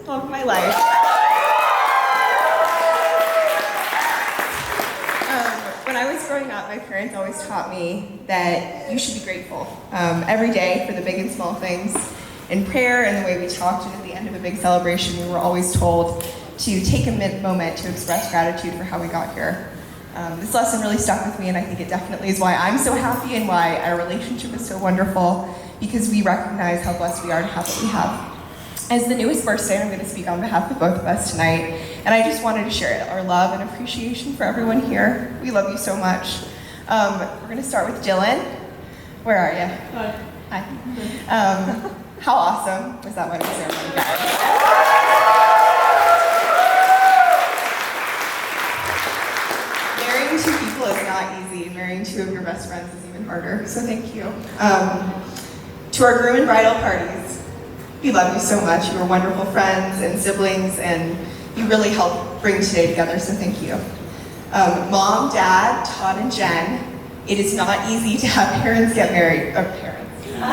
love of my life. When I was growing up, my parents always taught me that you should be grateful every day for the big and small things. In prayer and the way we talked, and at the end of a big celebration, we were always told to take a moment to express gratitude for how we got here. This lesson really stuck with me, and I think it definitely is why I'm so happy and why our relationship is so wonderful, because we recognize how blessed we are to have what we have. As the newest birthday, I'm going to speak on behalf of both of us tonight, and I just wanted to share our love and appreciation for everyone here. We love you so much. We're going to start with Dylan. Where are you? Hi. How awesome was that wedding ceremony, guys? Marrying two people is not easy. Marrying two of your best friends is even harder, so thank you. To our groom and bridal parties, we love you so much. You are wonderful friends and siblings, and you really helped bring today together, so thank you. Mom, Dad, Todd, and Jen, it is not easy to have parents get married, or parents. It's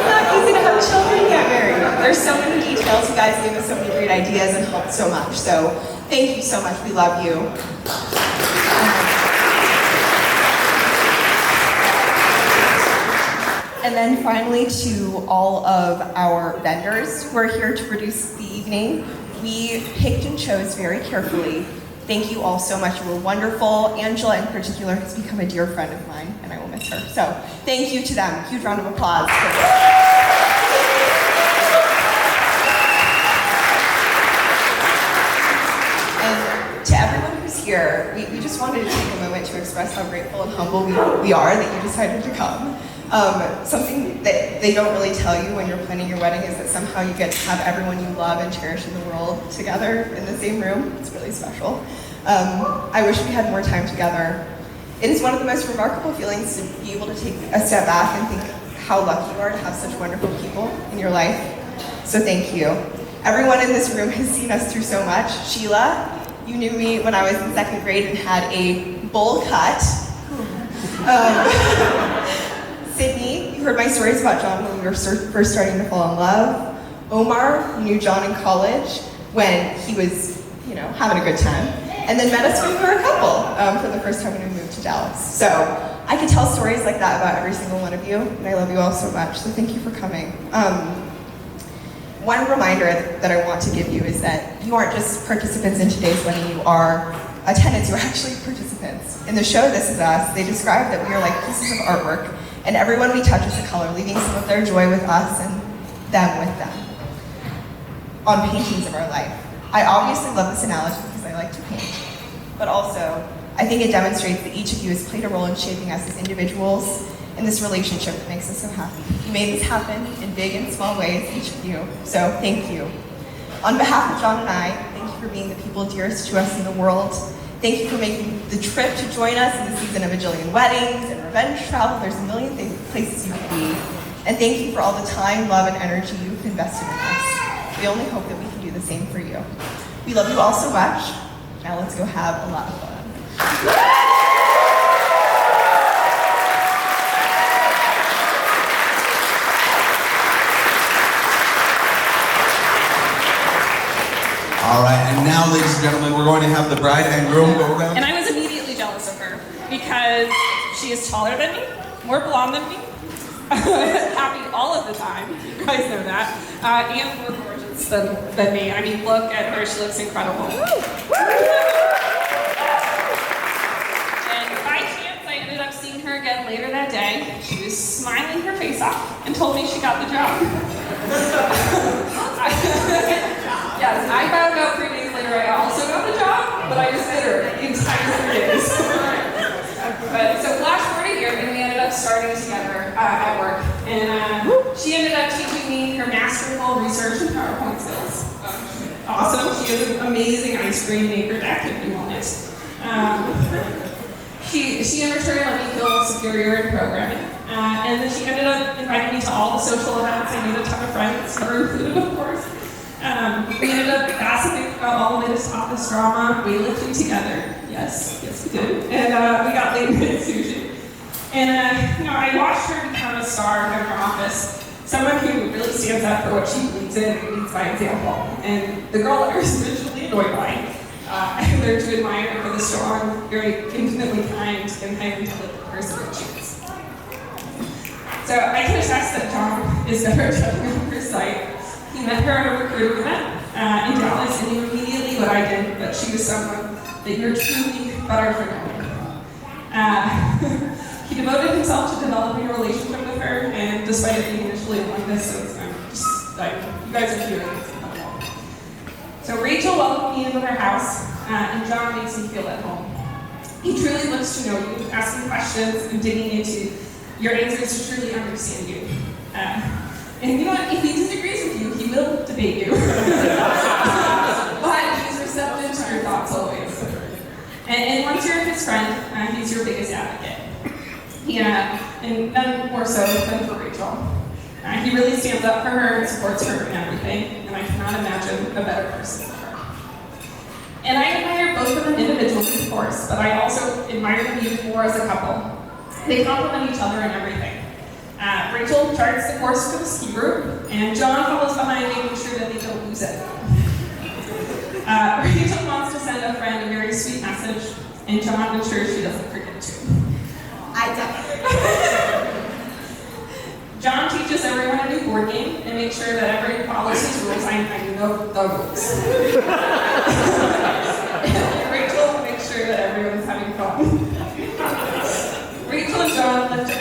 not easy to have children get married. There's so many details. You guys gave us so many great ideas and helped so much, so thank you so much. We love you. And then finally, to all of our vendors who are here to produce the evening, we picked and chose very carefully. Thank you all so much. You were wonderful. Angela in particular has become a dear friend of mine, and I will miss her. So thank you to them. Huge round of applause. And to everyone who's here, we just wanted to take a moment to express how grateful and humble we are that you decided to come. Something that they don't really tell you when you're planning your wedding is that somehow you get to have everyone you love and cherish in the world together in the same room. It's really special. I wish we had more time together. It is one of the most remarkable feelings to be able to take a step back and think how lucky you are to have such wonderful people in your life. So thank you. Everyone in this room has seen us through so much. Sheila, you knew me when I was in 2nd grade and had a bowl cut. Sydney, you heard my stories about John when we were first starting to fall in love. Omar, you knew John in college when he was, having a good time. And then met us when we were a couple for the first time when we moved to Dallas. So I could tell stories like that about every single one of you, and I love you all so much, so thank you for coming. One reminder that I want to give you is that you aren't just participants in today's wedding, you are attendants, you are actually participants. In the show This Is Us, they describe that we are like pieces of artwork, and everyone we touch is a color, leaving some of their joy with us and them with them on paintings of our life. I obviously love this analogy because I like to paint, but also I think it demonstrates that each of you has played a role in shaping us as individuals in this relationship that makes us so happy. You made this happen in big and small ways, each of you, so thank you. On behalf of John and I, thank you for being the people dearest to us in the world. Thank you for making the trip to join us in the season of a jillion weddings and revenge travel. There's a million places you could be. And thank you for all the time, love, and energy you've invested in us. We only hope that we can do the same for you. We love you all so much. Now let's go have a lot of fun. All right, and now, ladies and gentlemen, we're going to have the bride and groom go around. And I was immediately jealous of her because she is taller than me, more blonde than me, happy all of the time, you guys know that, and more gorgeous than me. I mean, look at her, she looks incredible. And by chance, I ended up seeing her again later that day. She was smiling her face off and told me she got the job. Yes, I found out 3 days later I also got the job, but I just did her the entire 3 days. But so flash forward a year, and we ended up starting together at work. And she ended up teaching me her masterful research and PowerPoint skills. Awesome. She is an amazing ice cream maker activity wellness. She in return let me feel superior in programming. And then she ended up inviting me to all the social events. I made a ton of friends, her included, of course. We ended up gossiping about all the latest office drama, weightlifting together. Yes, we did. And we got late night sushi. And I watched her become a star in her office. someone who really stands up for what she believes in and leads by example. And the girl that I was originally annoyed by, I learned to admire for the strong, very infinitely kind, and highly intelligent person that she is. So I can attest that John is better at judging at first sight. He met her at a recruiting event in Dallas, and knew immediately what I did, that she was someone that you're truly better for knowing. He devoted himself to developing a relationship with her, and despite it being initially a long distance, you guys are cute. So Rachel welcomed me into her house, and John makes me feel at home. He truly looks to know you, asking questions and digging into your answers to truly understand you. And you know what? If he disagrees with you, he will debate you. But he's receptive to your thoughts always. And once you're his friend, he's your biggest advocate. And none more so than for Rachel. He really stands up for her and supports her in everything, and I cannot imagine a better person than her. And I admire both of them individually, of course, but I also admire them even more as a couple. They complement each other in everything. Rachel charts the course for the ski group, and John follows behind, making sure that they don't lose it. Rachel wants to send a friend a very sweet message, and John ensures she doesn't forget to. I definitely. John teaches everyone a new board game and makes sure that everyone follows his rules. I know the rules. Rachel makes sure that everyone's having fun. Rachel and John lift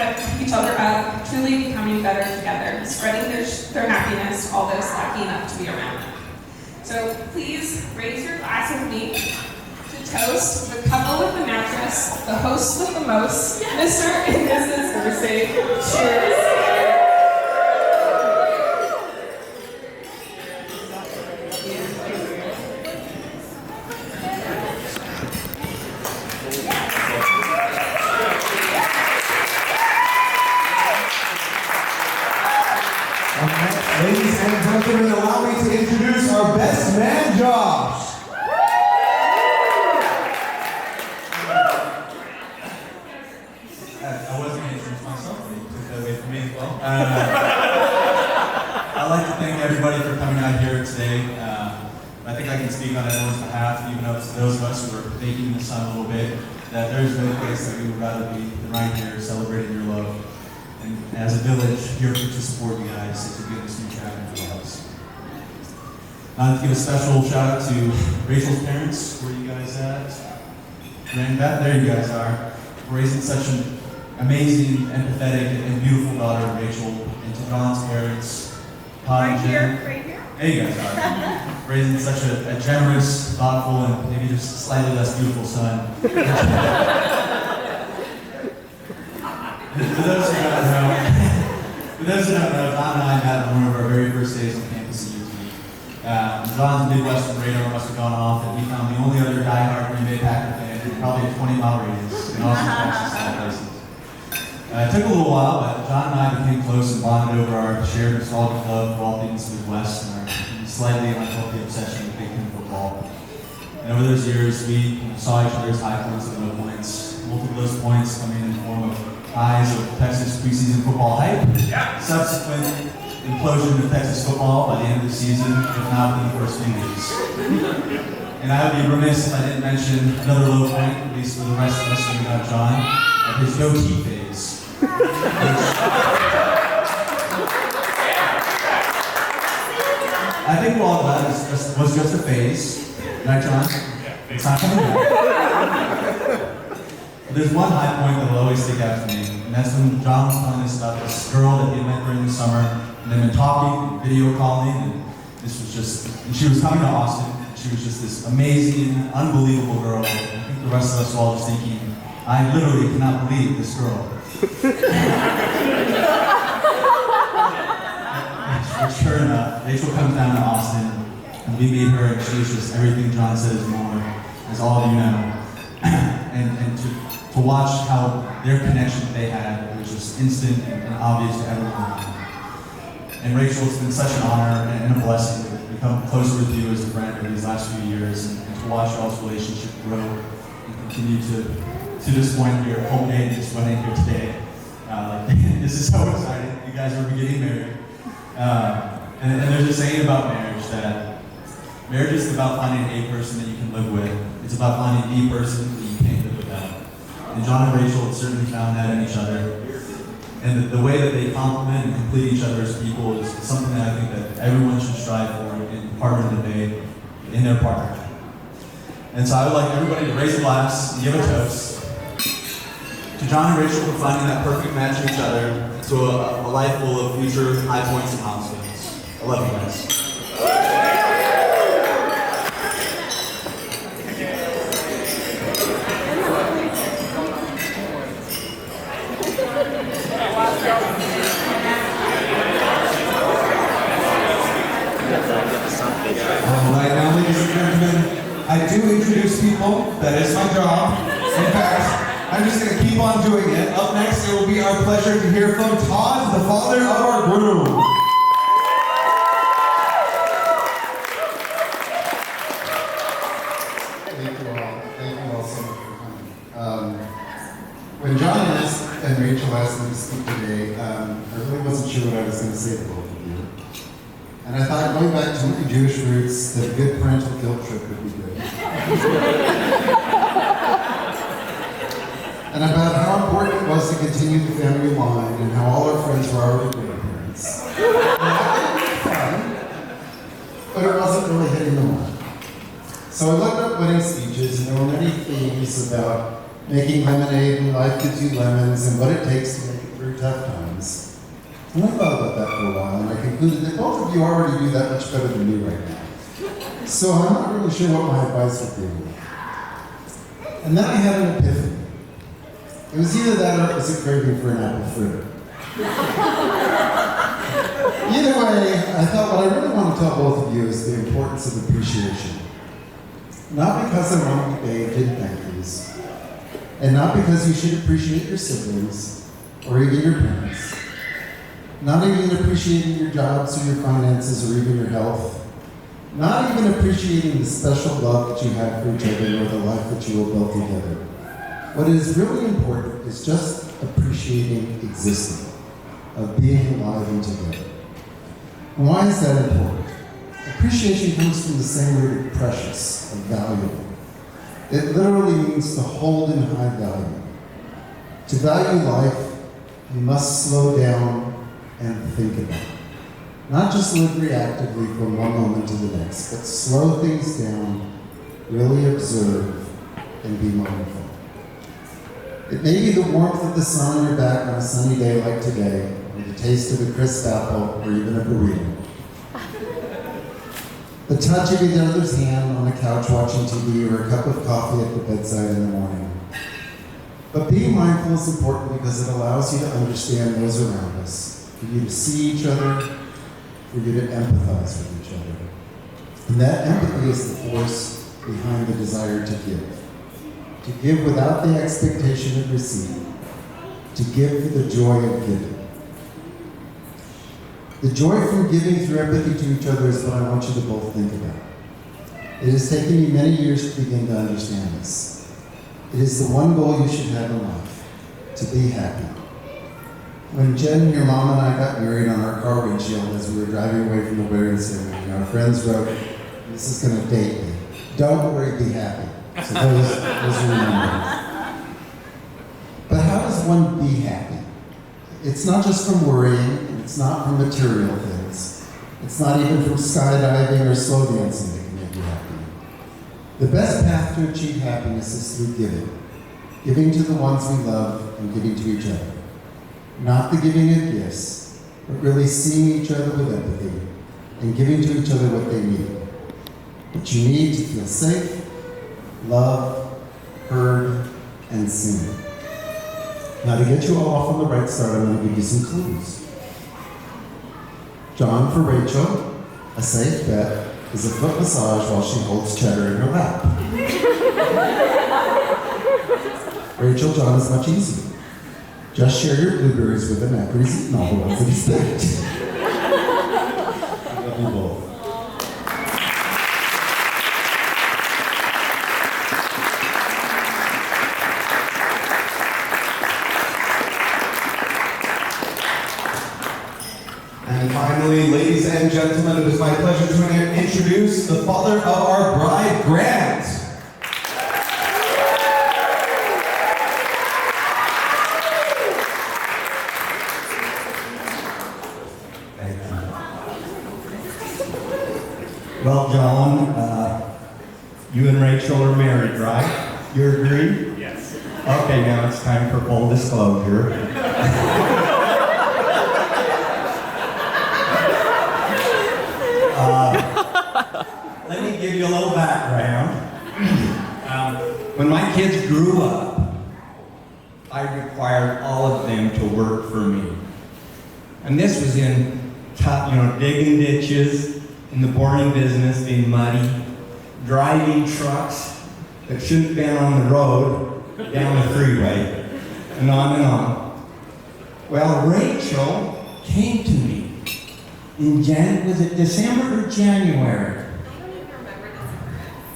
each other up, truly becoming better together, spreading their happiness to all those lucky enough to be around them. So please raise your glass with me to toast the couple with the mattress, the host with the most, Mr. and Mrs. Thursday. Cheers. Ladies and gentlemen, allow me to introduce our best man, Josh. I wasn't going to introduce myself, but you took that away from me as well. I'd like to thank everybody for coming out here today. I think I can speak on everyone's behalf, even up to those of us who are baking the sun a little bit, that there's no place that we would rather be than right here celebrating your love. And as a village, here to support you guys to get this new chapter for us. I'd like to give a special shout out to Rachel's parents. Where are you guys at? Grandback, there you guys are. For raising such an amazing, empathetic, and beautiful daughter, Rachel, and to John's parents, Todd and Jen. Right here. There you guys are. Raising such a generous, thoughtful, and maybe just slightly less beautiful son. For those who don't know, John and I met on one of our very first days on campus at UT. John's Midwestern radar must have gone off, and we found the only other diehard Green Bay Packer fan in probably a 20-mile radius in Austin, Texas, and places. It took a little while, but John and I became close and bonded over our shared nostalgic love for all things Midwest and our slightly unhealthy obsession with Big Ten football. And over those years, we saw each other's high points and low points. Multiple of those points coming in the form of highs of Texas preseason football hype, subsequent implosion of Texas football by the end of the season, if not in the first few weeks. And I would be remiss if I didn't mention another low point, at least for the rest of us who got John, of his no-key phase. I think we're all glad it was just a phase. Right, John? It's not coming back. There's one high point that will always stick out to me, and that's when John was telling us about this girl that he met during the summer, and they've been talking, video calling, and this was just, and she was coming to Austin, and she was just this amazing, unbelievable girl. I think the rest of us were all just thinking, I literally cannot believe this girl. Sure enough, Rachel comes down to Austin, and we meet her, and she's just everything John said is more, as all of you know. and to watch how their connection that they had was just instant and obvious to everyone. And Rachel, it's been such an honor and a blessing to become closer with you as a friend over these last few years, and to watch y'all's relationship grow and continue to this point here, culminating this wedding here today. This is so exciting. You guys are getting married. And there's a saying about marriage that marriage is about finding a person that you can live with. It's about finding the person that you can't live without. And John and Rachel certainly found that in each other. And the way that they complement and complete each other as people is something that I think that everyone should strive for and partner today in their partner. And so I would like everybody to raise a glass and give a toast to John and Rachel for finding that perfect match in each other, to a life full of future high points and milestones. I love you guys. All right, now, ladies and gentlemen, I do introduce people. That is my job. In fact, I'm just going to keep on doing it. Up next, it will be our pleasure to hear from Todd, the father of our groom. Thank you all. Thank you all so much for coming. When John and Rachel asked me to speak today, I really wasn't sure what I was going to say to both of you. And I thought, going back to my Jewish roots, that a good parental guilt trip would be good. And about how important it was to continue the family line and how all our friends were already grandparents. And that would be fun, but it wasn't really hitting the mark. So I looked up wedding speeches, and there were many themes about making lemonade when life gives you lemons and what it takes to make it through tough times. And I thought about that for a while, and I concluded that both of you already do that much better than me right now. So I'm not really sure what my advice would be. And then I had an epiphany. It was either that or it was a craving for an apple fritter. Either way, I thought what I really want to tell both of you is the importance of appreciation. Not because I want to be begged in thank yous, and not because you should appreciate your siblings or even your parents. Not even appreciating your jobs or your finances or even your health. Not even appreciating the special love that you have for each other or the life that you will build together. What is really important is just appreciating existing, of being alive and together. And why is that important? Appreciation comes from the same root of precious, of valuable. It literally means to hold in high value. To value life, you must slow down and think about it. Not just live reactively from one moment to the next, but slow things down, really observe, and be mindful. It may be the warmth of the sun on your back on a sunny day like today, or the taste of a crisp apple, or even a burrito. The touch of each other's hand on a couch watching TV, or a cup of coffee at the bedside in the morning. But being mindful is important because it allows you to understand those around us, for you to see each other, for you to empathize with each other. And that empathy is the force behind the desire to give. To give without the expectation of receipt. To give for the joy of giving. The joy from giving through empathy to each other is what I want you to both think about. It has taken me many years to begin to understand this. It is the one goal you should have in life, to be happy. When Jen, your mom, and I got married on our car windshield as we were driving away from the wedding ceremony, our friends wrote, "This is going to date me. Don't worry, be happy." So those are remembered. But how does one be happy? It's not just from worrying, and it's not from material things. It's not even from skydiving or slow dancing that can make you happy. The best path to achieve happiness is through giving. Giving to the ones we love and giving to each other. Not the giving of gifts, but really seeing each other with empathy and giving to each other what they need. What you need to feel safe, loved, heard, and seen. Now, to get you all off on the right start, I'm going to give you some clues. John, for Rachel, a safe bet is a foot massage while she holds cheddar in her lap. Rachel, John is much easier. Just share your blueberries with him after he's eaten all the ones that he's picked. I love you both. And finally, finally, ladies and gentlemen, it is my pleasure to introduce the father of our bride, Grant. Thank you. Well, John, you and Rachel are married, right? You agree? Yes. Okay, now it's time for full disclosure. Let me give you a little background. When my kids grew up, I required all of them to work for me. And this was in, digging ditches, in the boring business, being muddy, driving trucks that shouldn't have been on the road, down the freeway, and on and on. Well, Rachel came to me in was it December or January? I don't even remember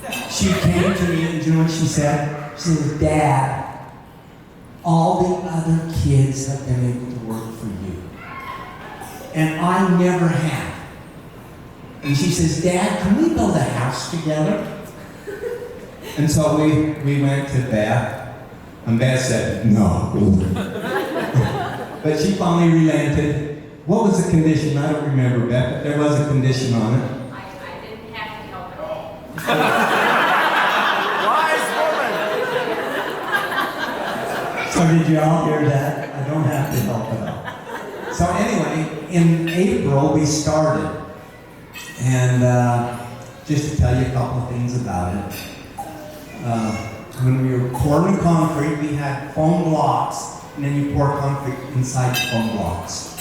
this. She came to me, and you know what she said? She said, Dad, all the other kids have been able to work for you. And I never have. And she says, Dad, can we build a house together? And so we went to Beth, and Beth said, no. But she finally relented. What was the condition? I don't remember, Beth, but there was a condition on it. I didn't have to help at all. So did you all hear that? I don't have to help at all. So anyway, in April we started. And just to tell you a couple of things about it. When we were pouring concrete, we had foam blocks, and then you pour concrete inside the foam blocks.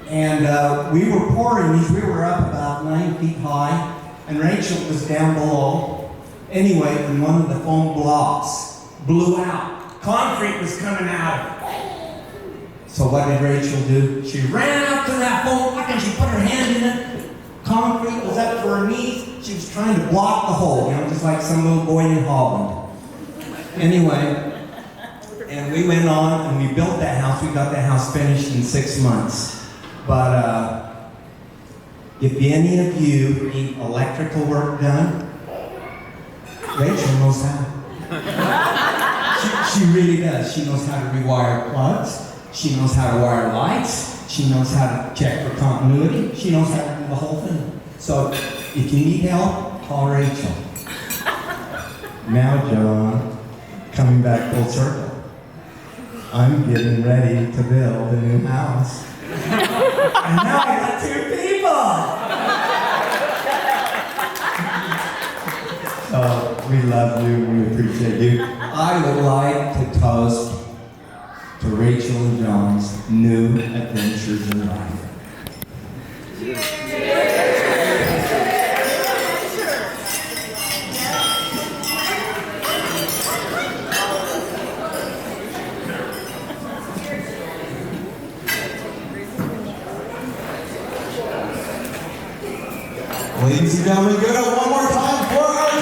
And we were pouring these, we were up about 9 feet high, and Rachel was down below. Anyway, when one of the foam blocks blew out, concrete was coming out. So what did Rachel do? She ran up to that foam block and she put her hand in it. Concrete was up to her knees. She was trying to block the hole, just like some little boy in Holland. Anyway, and we went on and we built that house. We got that house finished in 6 months. But if any of you need electrical work done, Rachel knows how. She really does. She knows how to rewire plugs. She knows how to wire lights. She knows how to check for continuity. She knows how to do the whole thing. So if you need help, call Rachel. Now, John, coming back full circle, I'm getting ready to build a new house. And now I got 2 people! So, we love you, we appreciate you. I would like to toast to Rachel and John's new adventures in life. Ladies and gentlemen, give it up one more time for our